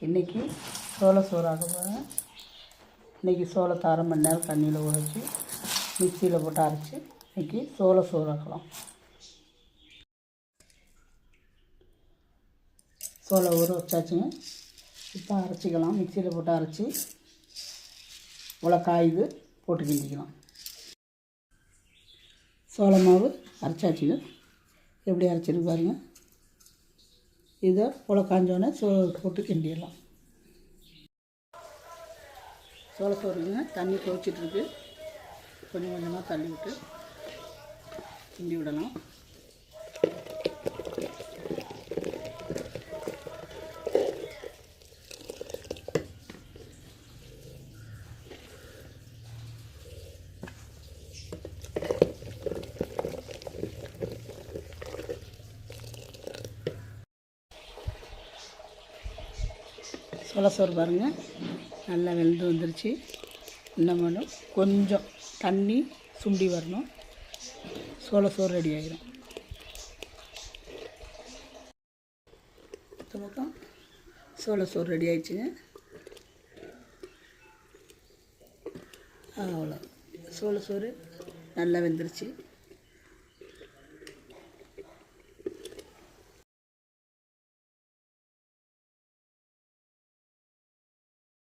இன்றைக்கி சோறு ஆக்க போகிறேன். இன்றைக்கி சோளத்தை 1/2 மணி நேரம் தண்ணியில் ஊற வச்சு மிக்சியில் போட்டு அரைச்சி இன்றைக்கி சோறு ஆக்கலாம். சோளம் ஊற வச்சாச்சுங்க. இப்போ அரைச்சிக்கலாம். மிக்சியில் போட்டு அரைச்சி இவ்வளோ காயுது போட்டு கிண்டிக்கலாம். சோள மாவு அரைச்சாச்சுங்க. எப்படி அரைச்சிருக்கு பாருங்க. இதை இவ்வளோ காஞ்சோன்னே போட்டு கிண்டிடலாம். சோறுங்க தண்ணி கொதிச்சிட்ருக்கு. கொஞ்சம் கொஞ்சமாக தள்ளி விட்டு கிண்டி விடலாம். சோறு பாருங்கள், நல்லா வெந்து வந்துருச்சு. இன்னும் வேணும் கொஞ்சம் தண்ணி சுண்டி வரணும். சோறு ரெடி ஆகிடும். பக்கம் சோறு ரெடி ஆயிடுச்சுங்க. அவ்வளோ சோறு நல்லா வெந்துருச்சு.